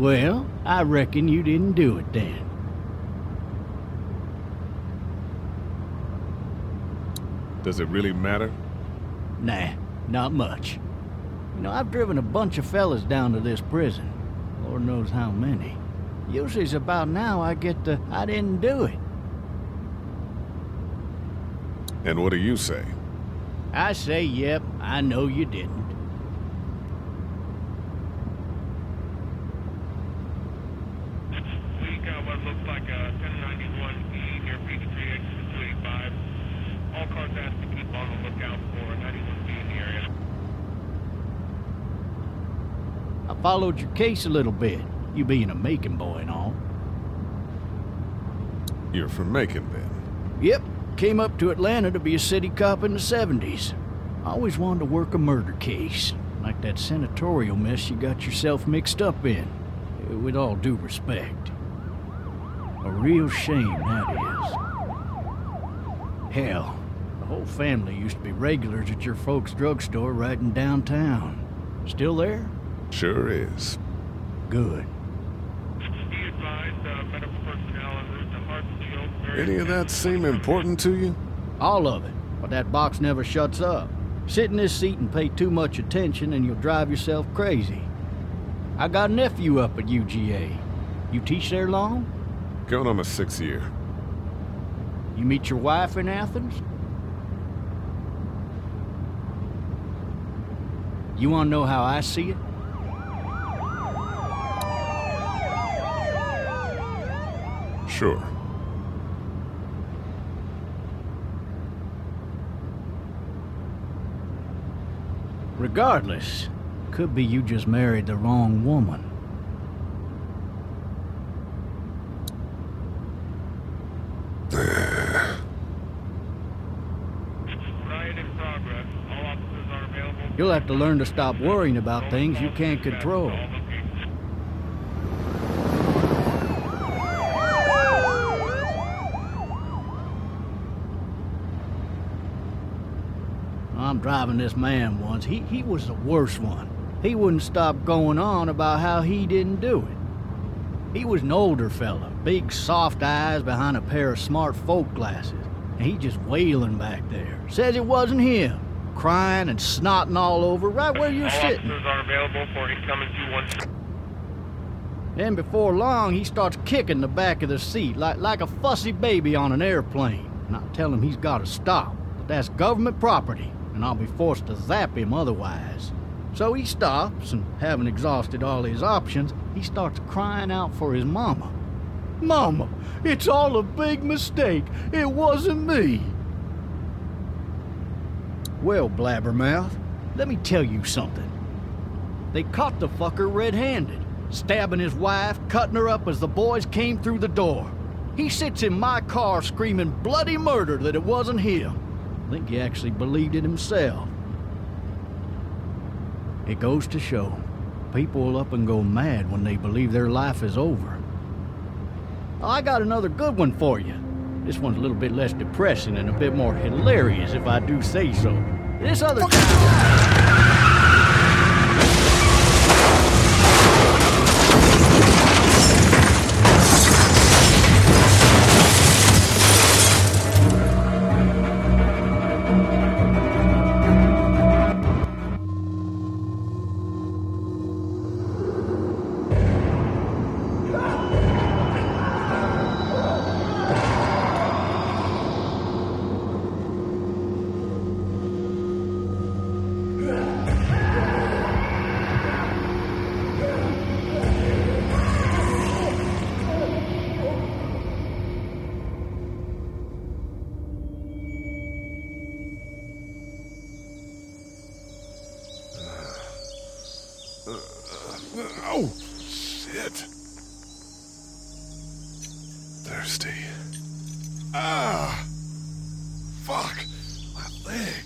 Well, I reckon you didn't do it then. Does it really matter? Nah, not much. You know, I've driven a bunch of fellas down to this prison. Lord knows how many. Usually it's about now I get the, I didn't do it. And what do you say? I say, yep, I know you didn't. We got what looks like a 1091E near Peachtree exit 285. All cars asked to keep on the lookout for a 91B in the area. I followed your case a little bit, you being a Macon boy and all. You're from Macon, then? Yep, came up to Atlanta to be a city cop in the 70s. I always wanted to work a murder case, like that senatorial mess you got yourself mixed up in. With all due respect. A real shame, that is. Hell, the whole family used to be regulars at your folks' drugstore right in downtown. Still there? Sure is. Good. Be advised, medical personnel en route to Hartsfield. Any of that seem important to you? All of it, but that box never shuts up. Sit in this seat and pay too much attention and you'll drive yourself crazy. I got a nephew up at UGA. You teach there long? Going on my 6th year. You meet your wife in Athens? You want to know how I see it? Sure. Regardless, could be you just married the wrong woman. Riot in progress. All officers are available. You'll have to learn to stop worrying about things you can't control. All locations. I'm driving this man once. He was the worst one. He wouldn't stop going on about how he didn't do it. He was an older fella, big soft eyes behind a pair of smart folk glasses. And he just wailing back there. Says it wasn't him. Crying and snotting all over right where you're All sitting. officers are available for incoming 212. Then before long, he starts kicking the back of the seat like a fussy baby on an airplane. And I tell him he's got to stop, that that's government property, and I'll be forced to zap him otherwise. So he stops, and having exhausted all his options, he starts crying out for his mama. Mama, it's all a big mistake. It wasn't me. Well, blabbermouth, let me tell you something. They caught the fucker red-handed, stabbing his wife, cutting her up as the boys came through the door. He sits in my car screaming bloody murder that it wasn't him. I think he actually believed it himself. It goes to show, people will up and go mad when they believe their life is over. I got another good one for you. This one's a little bit less depressing and a bit more hilarious, if I do say so. This other guy... Oh, shit. Thirsty. Ah! Fuck! My leg.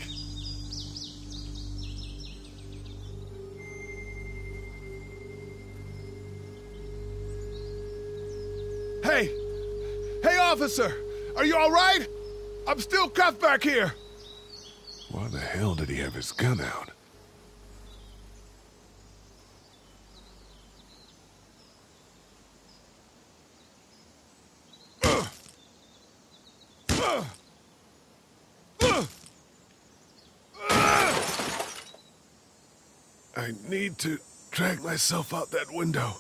Hey! Hey, officer! Are you all right? I'm still cuffed back here! Why the hell did he have his gun out? I need to drag myself out that window.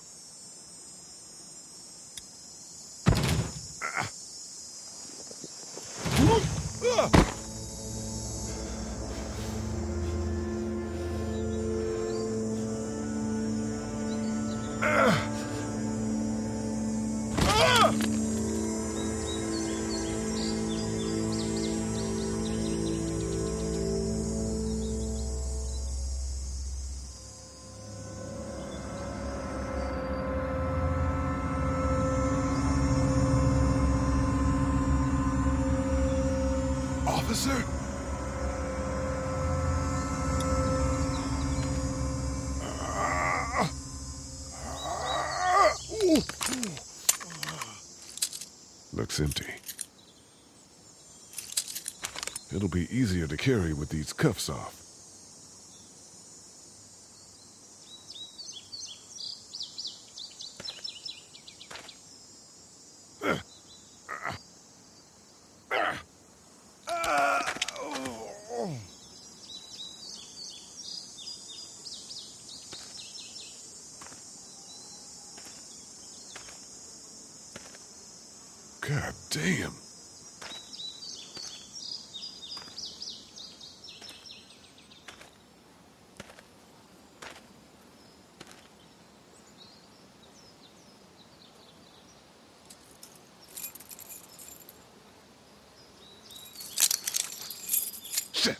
Officer? Looks empty. It'll be easier to carry with these cuffs off. God damn. Shit.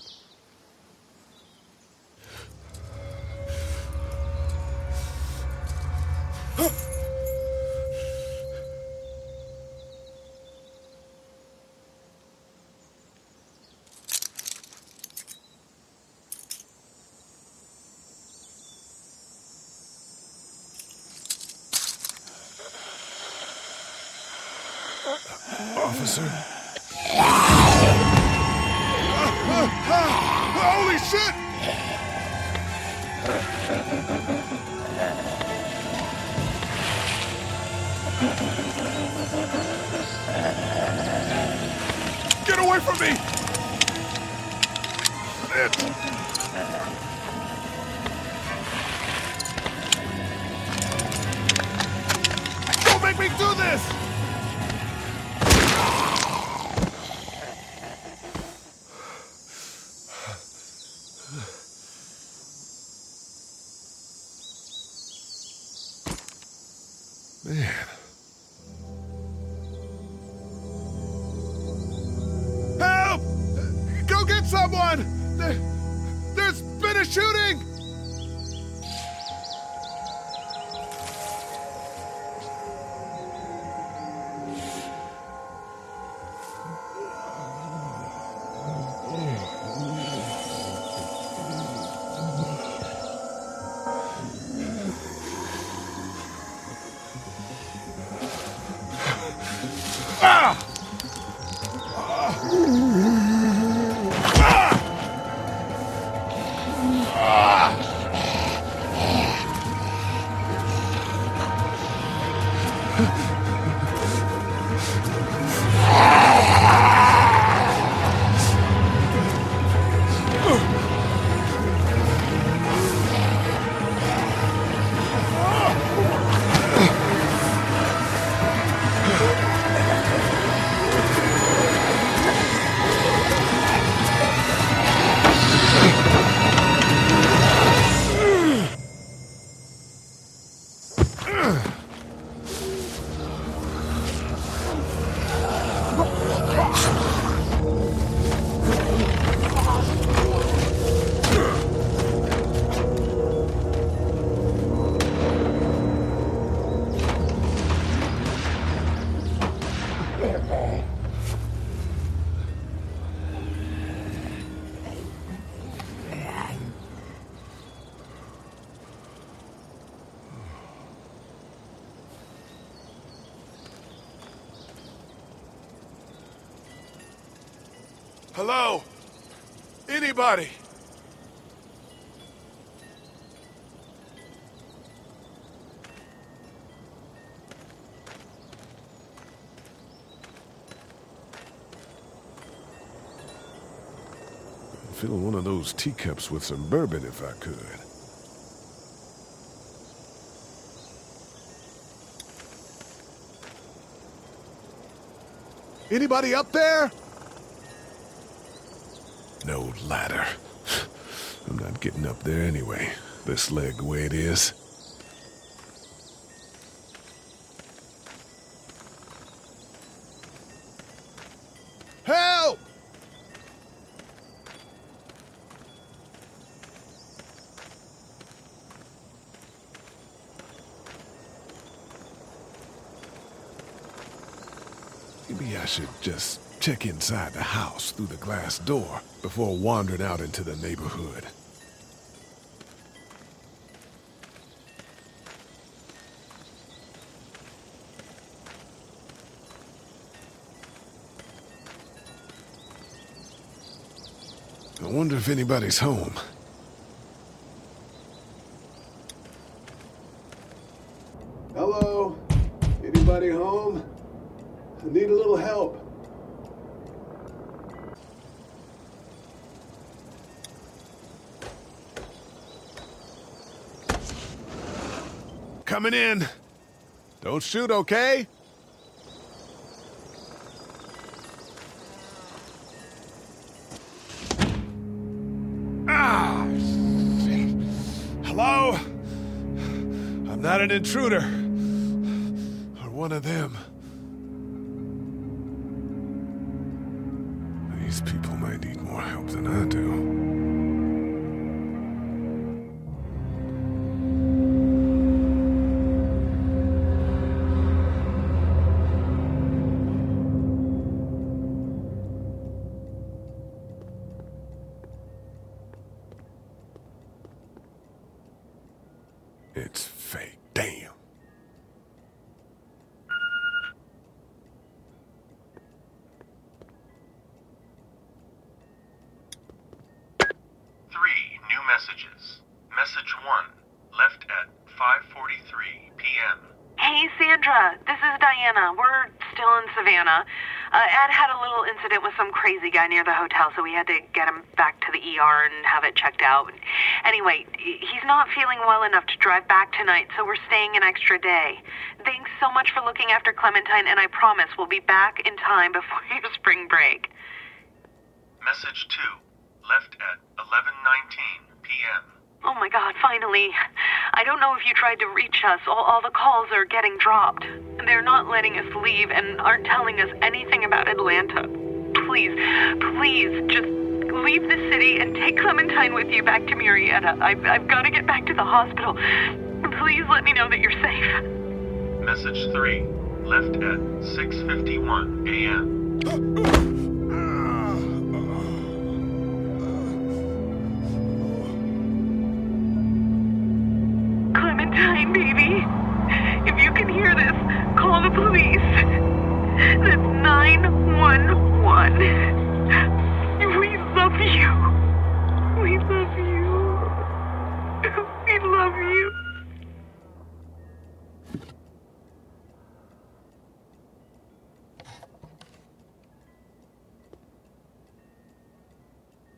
Officer? Holy shit! Get away from me! Shit! Don't make me do this! Man. Help! Go get someone! There's been a shooting! Hello? Anybody? I'd fill one of those teacups with some bourbon if I could. Anybody up there? No ladder. I'm not getting up there anyway. This leg the way it is. Help! Maybe I should just check inside the house through the glass door before wandering out into the neighborhood. I wonder if anybody's home. Hello? Anybody home? I need a little help. Coming in. Don't shoot, okay? Ah! Shit. Hello? I'm not an intruder. Or one of them. These people might need more help than I do. It's fake. Damn. New messages. Message 1, left at 5:43 p.m. Hey, Sandra. This is Diana. We're still in Savannah. Ed had a little incident with some crazy guy near the hotel, so we had to get him back to the ER and have it checked out. Anyway, he's not feeling well enough to drive back tonight, so we're staying an extra day. Thanks so much for looking after Clementine, and I promise we'll be back in time before your spring break. Message 2, left at 11:19 p.m. Oh my God, finally. I don't know if you tried to reach us. All the calls are getting dropped. They're not letting us leave and aren't telling us anything about Atlanta. Please, just leave the city and take Clementine with you back to Murrieta. I've got to get back to the hospital. Please let me know that you're safe. Message 3, left at 6:51 a.m. Clementine, baby. If you can hear this, call the police. That's 911. We love you. We love you. We love you.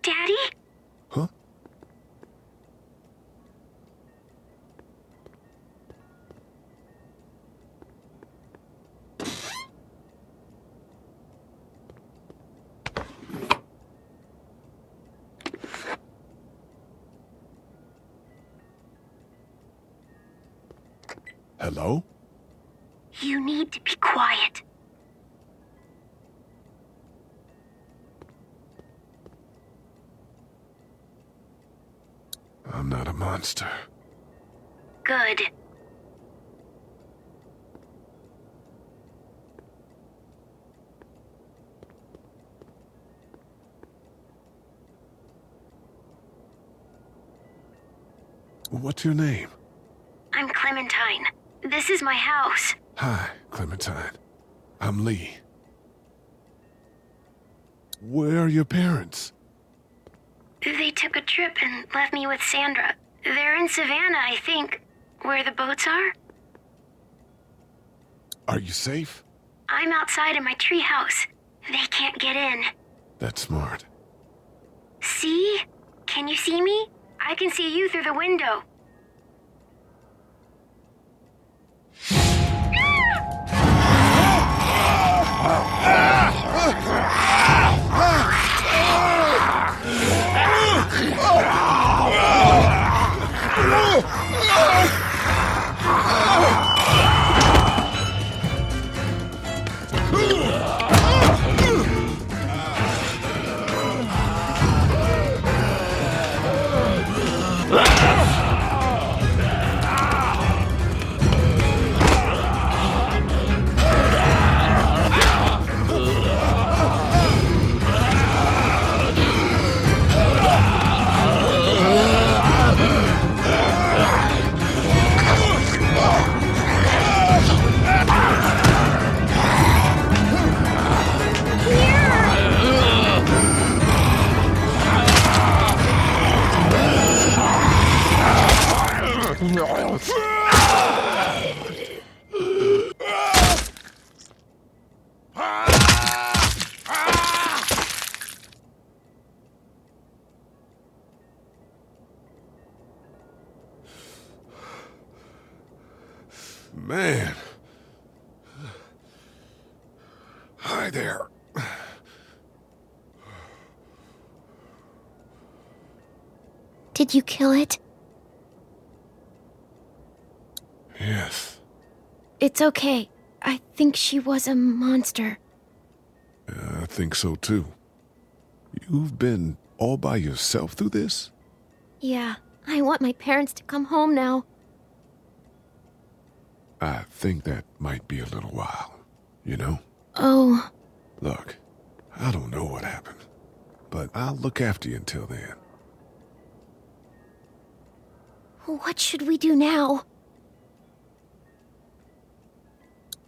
Daddy? Huh? Hello? You need to be quiet. I'm not a monster. Good. What's your name? I'm Clementine. This is my house. Hi, Clementine. I'm Lee. Where are your parents? They took a trip and left me with Sandra. They're in Savannah, I think. Where the boats are? Are you safe? I'm outside in my treehouse. They can't get in. That's smart. See? Can you see me? I can see you through the window. Man. Hi there. Did you kill it? Yes. It's okay. I think she was a monster. I think so too. You've been all by yourself through this? Yeah, I want my parents to come home now. I think that might be a little while, you know? Oh. Look, I don't know what happened, but I'll look after you until then. What should we do now?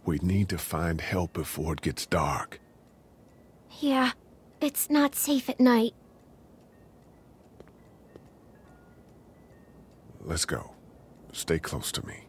We need to find help before it gets dark. Yeah, it's not safe at night. Let's go. Stay close to me.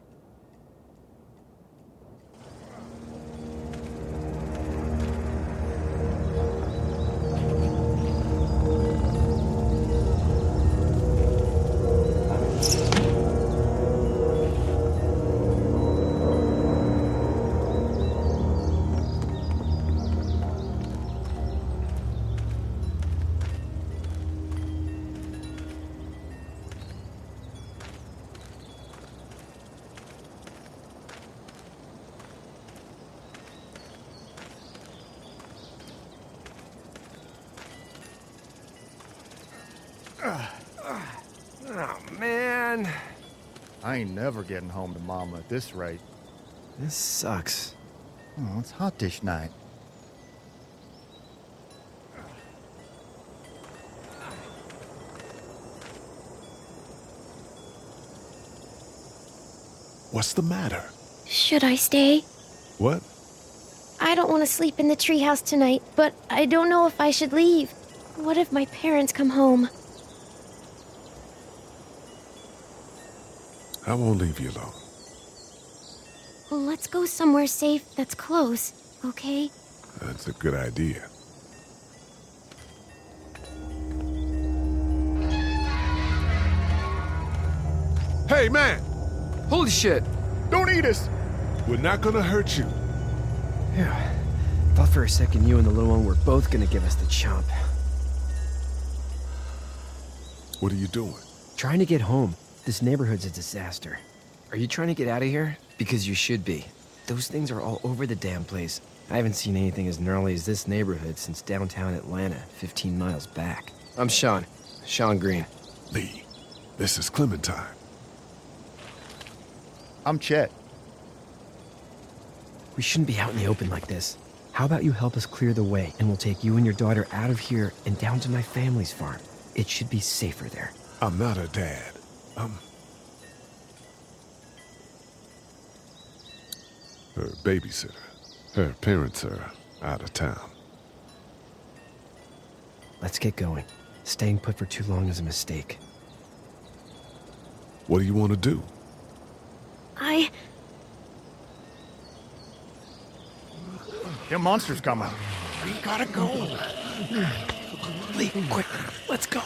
Oh, man. I ain't never getting home to Mama at this rate. This sucks. Oh, it's hot dish night. What's the matter? Should I stay? What? I don't want to sleep in the treehouse tonight, but I don't know if I should leave. What if my parents come home? I won't leave you alone. Well, let's go somewhere safe that's close, okay? That's a good idea. Hey, man! Holy shit! Don't eat us! We're not gonna hurt you. Yeah. Thought for a second you and the little one were both gonna give us the chomp. What are you doing? Trying to get home. This neighborhood's a disaster. Are you trying to get out of here? Because you should be. Those things are all over the damn place. I haven't seen anything as gnarly as this neighborhood since downtown Atlanta, 15 miles back. I'm Sean. Sean Green. Lee, this is Clementine. I'm Chet. We shouldn't be out in the open like this. How about you help us clear the way, and we'll take you and your daughter out of here and down to my family's farm. It should be safer there. I'm not her dad. Her babysitter. Her parents are out of town. Let's get going. Staying put for too long is a mistake. What do you want to do? Them monsters coming. We gotta go. Lee, quick, let's go.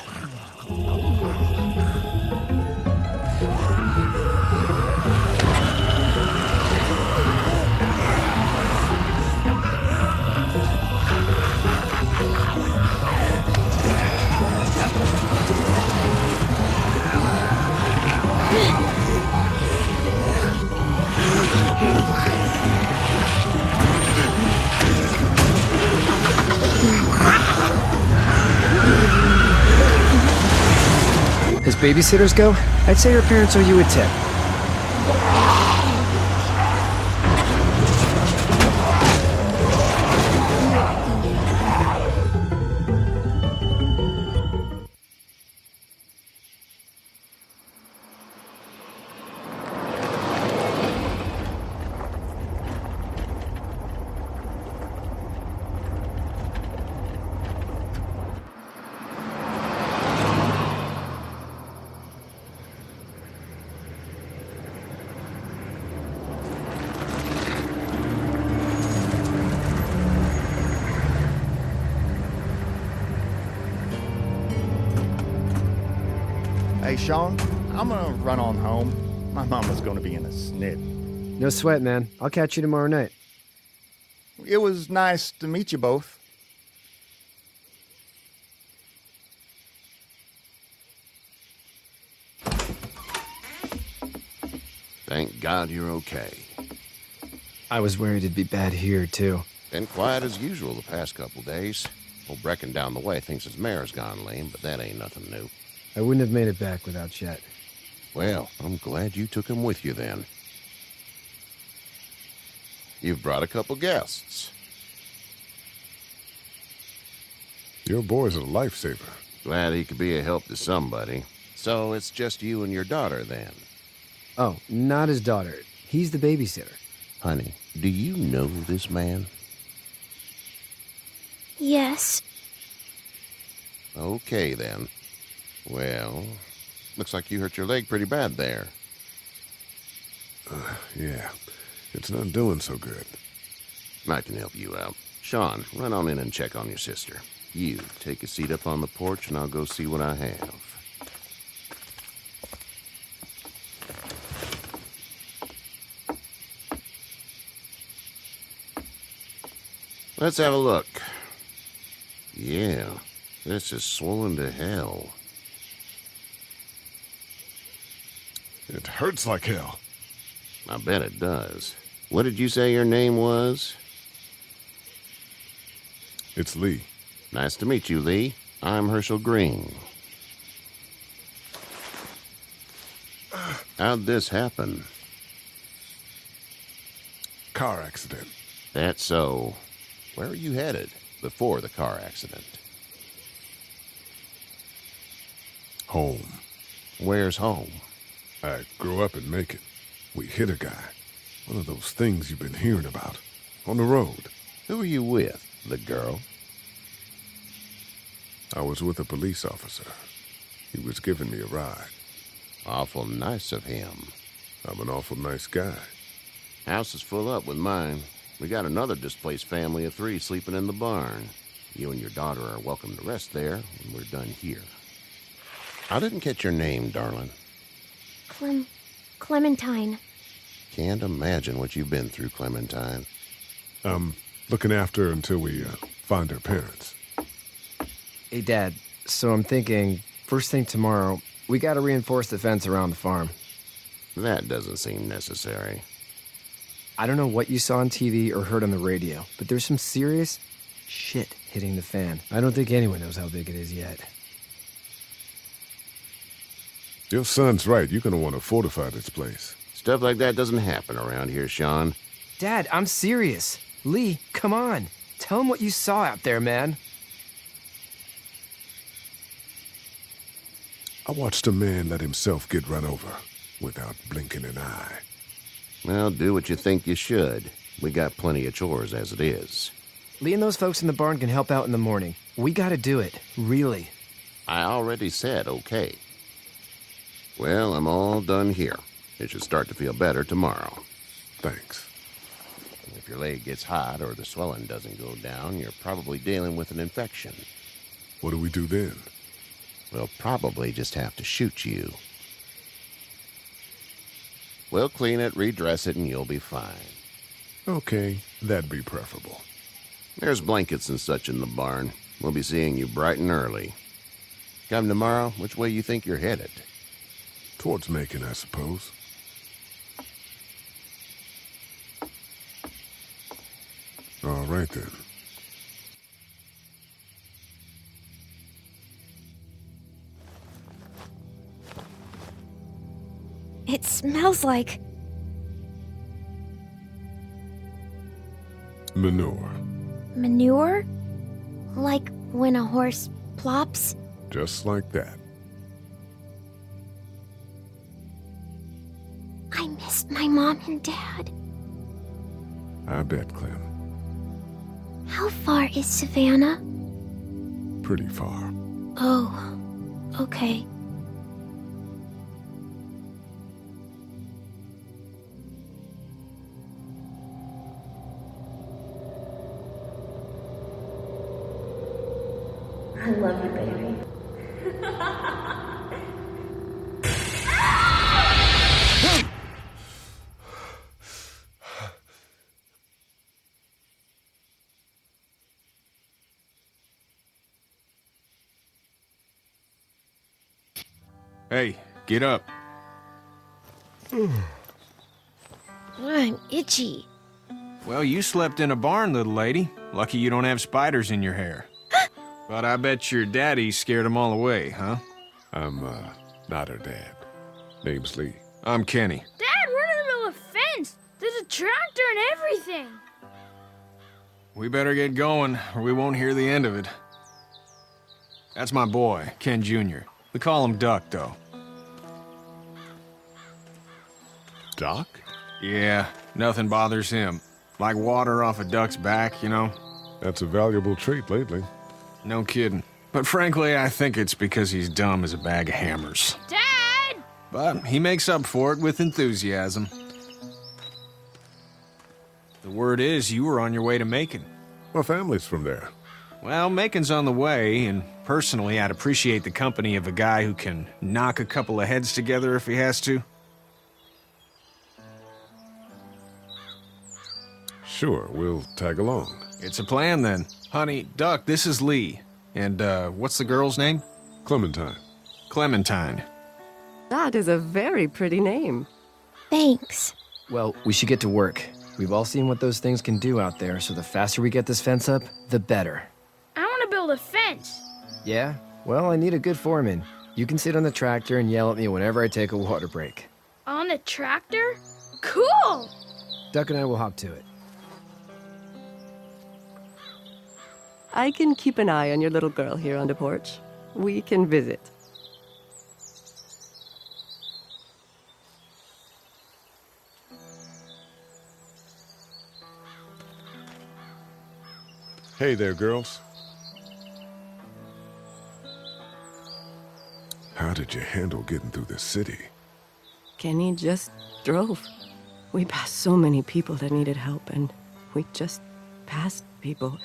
As babysitters go, I'd say her parents owe you a tip. Hey, Sean, I'm gonna run on home. My mama's gonna be in a snit. No sweat, man. I'll catch you tomorrow night. It was nice to meet you both. Thank God you're okay. I was worried it'd be bad here, too. Been quiet as usual the past couple days. Old Brecken down the way thinks his mare's gone lame, but that ain't nothing new. I wouldn't have made it back without Chet. Well, I'm glad you took him with you then. You've brought a couple guests. Your boy's a lifesaver. Glad he could be a help to somebody. So it's just you and your daughter then? Oh, not his daughter. He's the babysitter. Honey, do you know this man? Yes. Okay, then. Well, looks like you hurt your leg pretty bad there. Yeah, it's not doing so good. I can help you out. Sean, run on in and check on your sister. You, take a seat up on the porch and I'll go see what I have. Let's have a look. Yeah, this is swollen to hell. It hurts like hell. I bet it does. What did you say your name was? It's Lee. Nice to meet you, Lee. I'm Herschel Green. How'd this happen? Car accident. That's so. Where were you headed before the car accident? Home. Where's home? I grew up in Macon. We hit a guy. One of those things you've been hearing about. On the road. Who were you with? The girl? I was with a police officer. He was giving me a ride. Awful nice of him. I'm an awful nice guy. House is full up with mine. We got another displaced family of 3 sleeping in the barn. You and your daughter are welcome to rest there when we're done here. I didn't catch your name, darling. Clementine. Can't imagine what you've been through, Clementine. I'm looking after her until we find her parents. Hey, Dad. So I'm thinking, first thing tomorrow, we gotta reinforce the fence around the farm. That doesn't seem necessary. I don't know what you saw on TV or heard on the radio, but there's some serious shit hitting the fan. I don't think anyone knows how big it is yet. Your son's right. You're gonna want to fortify this place. Stuff like that doesn't happen around here, Sean. Dad, I'm serious. Lee, come on. Tell him what you saw out there, man. I watched a man let himself get run over without blinking an eye. Well, do what you think you should. We got plenty of chores as it is. Lee and those folks in the barn can help out in the morning. We gotta do it. Really. I already said okay. Well, I'm all done here. It should start to feel better tomorrow. Thanks. If your leg gets hot or the swelling doesn't go down, you're probably dealing with an infection. What do we do then? We'll probably just have to shoot you. We'll clean it, redress it, and you'll be fine. Okay, that'd be preferable. There's blankets and such in the barn. We'll be seeing you bright and early. Come tomorrow, which way you think you're headed? Towards Macon, I suppose. All right, then. It smells like Manure. manure? Like when a horse plops? Just like that. I missed my mom and dad. I bet, Clem. How far is Savannah? Pretty far. Oh, okay. I love you, baby. Hey, get up. I'm itchy. Well, you slept in a barn, little lady. Lucky you don't have spiders in your hair. But I bet your daddy scared them all away, huh? I'm, not her dad. Name's Lee. I'm Kenny. Dad, we're in the middle of a fence. There's a tractor and everything. We better get going, or we won't hear the end of it. That's my boy, Ken Jr. We call him Duck, though. Doc? Yeah, nothing bothers him. Like water off a duck's back, you know? That's a valuable trait lately. No kidding. But frankly, I think it's because he's dumb as a bag of hammers. Dad! But he makes up for it with enthusiasm. The word is you were on your way to Macon. My family's from there. Well, Macon's on the way, and personally, I'd appreciate the company of a guy who can knock a couple of heads together if he has to. Sure, we'll tag along. It's a plan, then. Honey, Duck, this is Lee. And, what's the girl's name? Clementine. Clementine. That is a very pretty name. Thanks. Well, we should get to work. We've all seen what those things can do out there, so the faster we get this fence up, the better. I want to build a fence. Yeah? Well, I need a good foreman. You can sit on the tractor and yell at me whenever I take a water break. On the tractor? Cool! Duck and I will hop to it. I can keep an eye on your little girl here on the porch. We can visit. Hey there, girls. How did you handle getting through the city? Kenny just drove. We passed so many people that needed help, and we just passed people.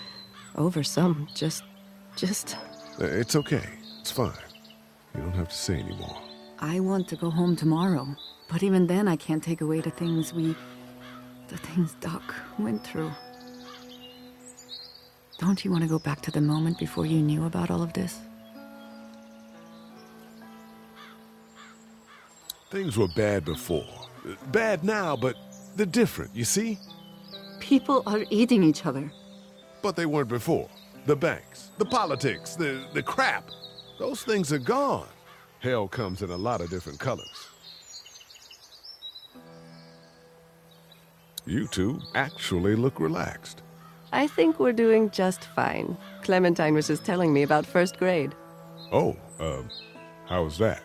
Over some, just... It's okay. It's fine. You don't have to say anymore. I want to go home tomorrow, but even then I can't take away the things Doc went through. Don't you want to go back to the moment before you knew about all of this? Things were bad before. Bad now, but they're different, you see? People are eating each other. But they weren't before. The banks, the politics, the crap. Those things are gone. Hell comes in a lot of different colors. You two actually look relaxed. I think we're doing just fine. Clementine was just telling me about first grade. Oh, how was that?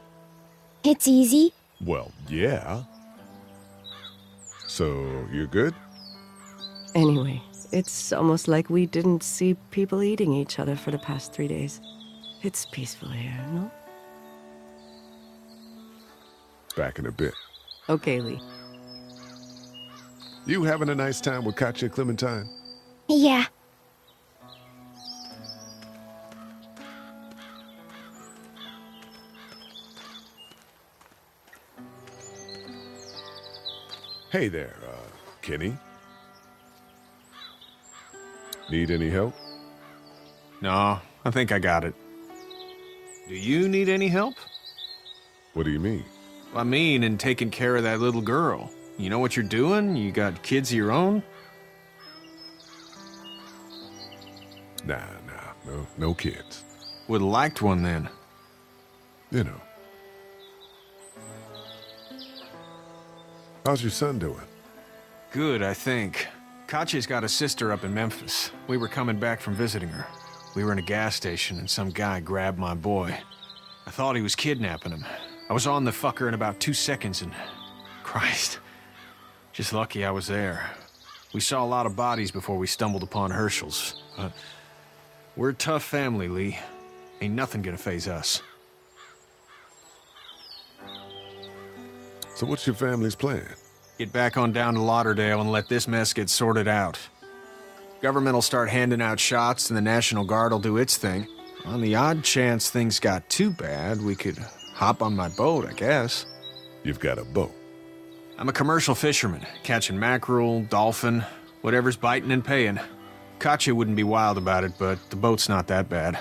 It's easy. Well, yeah. So, you're good? Anyway, it's almost like we didn't see people eating each other for the past 3 days. It's peaceful here, no? Back in a bit. Okay, Lee. You having a nice time with Katya, Clementine? Yeah. Hey there, Kenny. Need any help? No, I think I got it. Do you need any help? What do you mean? I mean, in taking care of that little girl. You know what you're doing? You got kids of your own? Nah, no kids. Would've liked one then. You know. How's your son doing? Good, I think. Katya's got a sister up in Memphis. We were coming back from visiting her. We were in a gas station and some guy grabbed my boy. I thought he was kidnapping him. I was on the fucker in about 2 seconds and... Christ. Just lucky I was there. We saw a lot of bodies before we stumbled upon Hershel's. But we're a tough family, Lee. Ain't nothing gonna faze us. So what's your family's plan? Get back on down to Lauderdale and let this mess get sorted out. Government will start handing out shots and the National Guard will do its thing. On the odd chance things got too bad, we could hop on my boat, I guess. You've got a boat? I'm a commercial fisherman, catching mackerel, dolphin, whatever's biting and paying. Katya wouldn't be wild about it, but the boat's not that bad.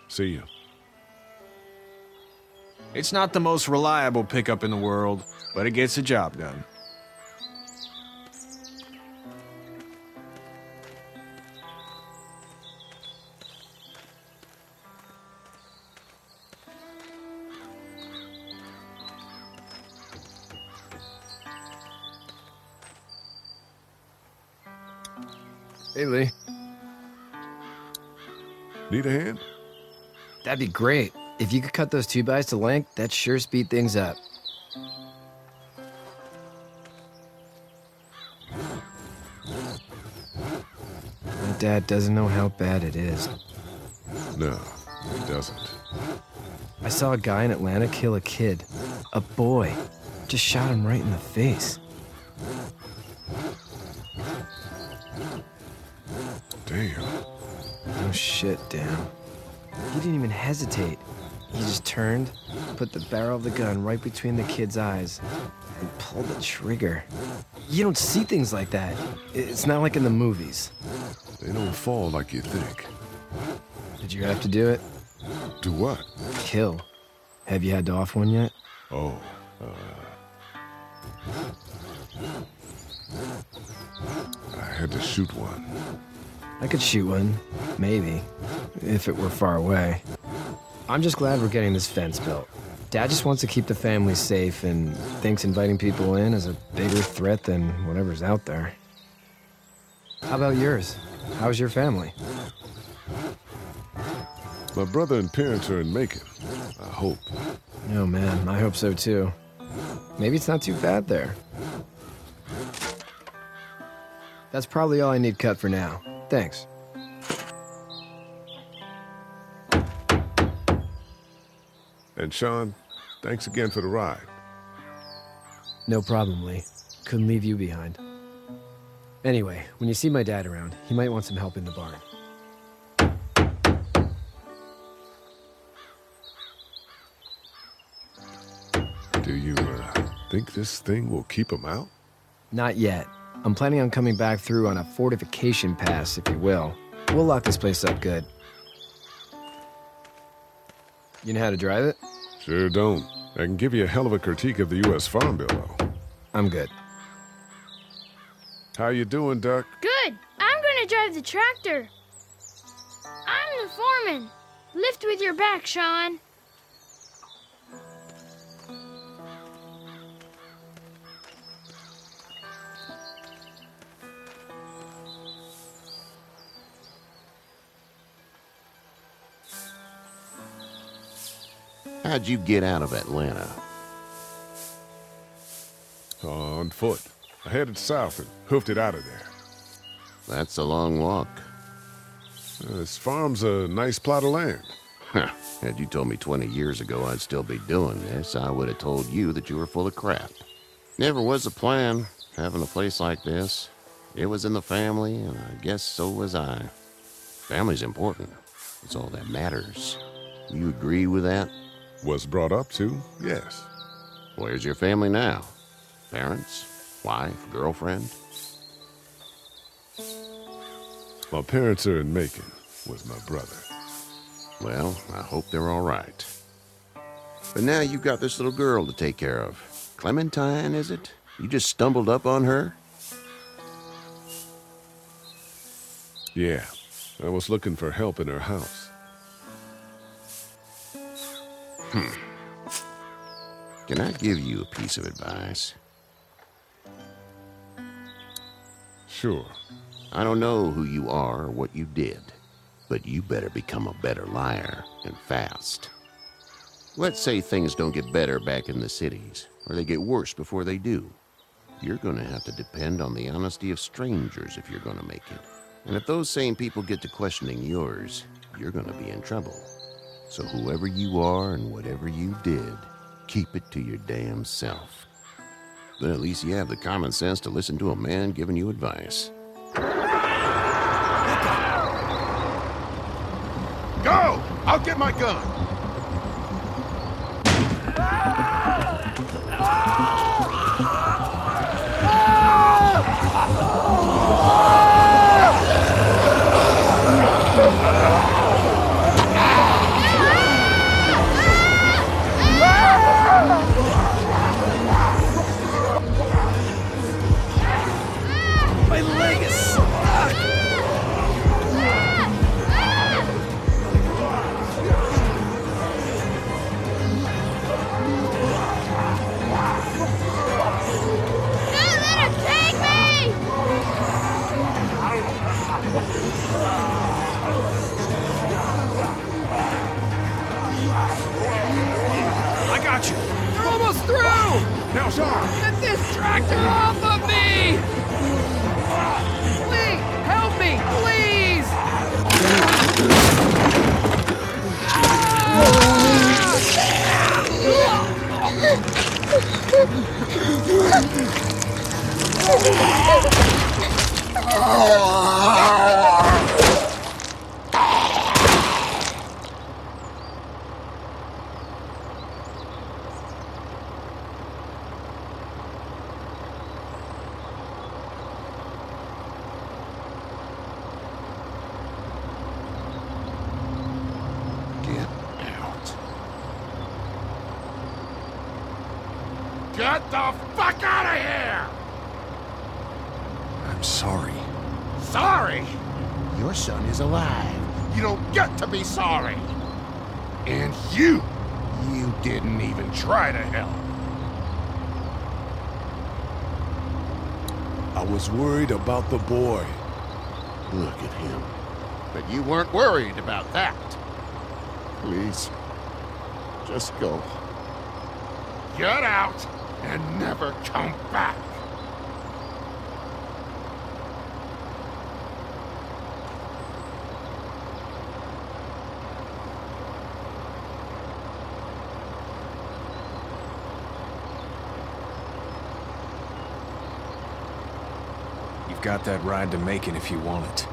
See you. It's not the most reliable pickup in the world, but it gets the job done. Hey, Lee. Need a hand? That'd be great. If you could cut those 2x to length, that'd sure speed things up. My dad doesn't know how bad it is. No, he doesn't. I saw a guy in Atlanta kill a kid. A boy. Just shot him right in the face. Damn. No shit, Dan. He didn't even hesitate. He just turned, put the barrel of the gun right between the kid's eyes, and pulled the trigger. You don't see things like that. It's not like in the movies. They don't fall like you think. Did you have to do it? Do what? Kill. Have you had to off one yet? Oh, I had to shoot one. I could shoot one, maybe, if it were far away. I'm just glad we're getting this fence built. Dad just wants to keep the family safe and thinks inviting people in is a bigger threat than whatever's out there. How about yours? How's your family? My brother and parents are in Macon. I hope. Oh man, I hope so too. Maybe it's not too bad there. That's probably all I need cut for now. Thanks. And Sean, thanks again for the ride. No problem, Lee. Couldn't leave you behind. Anyway, when you see my dad around, he might want some help in the barn. Do you, think this thing will keep him out? Not yet. I'm planning on coming back through on a fortification pass, if you will. We'll lock this place up good. You know how to drive it? Sure don't. I can give you a hell of a critique of the U.S. Farm Bill, though. I'm good. How you doing, Duck? Good. I'm gonna drive the tractor. I'm the foreman. Lift with your back, Sean. How'd you get out of Atlanta? On foot. I headed south and hoofed it out of there. That's a long walk. This farm's a nice plot of land. Huh. Had you told me 20 years ago I'd still be doing this, I would have told you that you were full of crap. Never was a plan, having a place like this. It was in the family, and I guess so was I. Family's important. It's all that matters. You agree with that? Was brought up to, yes. Where's your family now? Parents? Wife? Girlfriend? My parents are in Macon with my brother. Well, I hope they're all right. But now you've got this little girl to take care of. Clementine, is it? You just stumbled up on her? Yeah, I was looking for help in her house. Can I give you a piece of advice? Sure. I don't know who you are or what you did, but you better become a better liar, and fast. Let's say things don't get better back in the cities, or they get worse before they do. You're gonna have to depend on the honesty of strangers if you're gonna make it. And if those same people get to questioning yours, you're gonna be in trouble. So whoever you are and whatever you did, keep it to your damn self. Then at least you have the common sense to listen to a man giving you advice. Go! I'll get my gun! My leg is stuck! Don't let him take me! I got you. You're almost through! Now, Sean! Get this tractor off of me! Please, help me, please! Get the fuck out of here! I'm sorry. Sorry? Your son is alive. You don't get to be sorry. And you didn't even try to help. I was worried about the boy. Look at him. But you weren't worried about that. Please, just go. Get out and never come back. You've got that ride to Macon if you want it.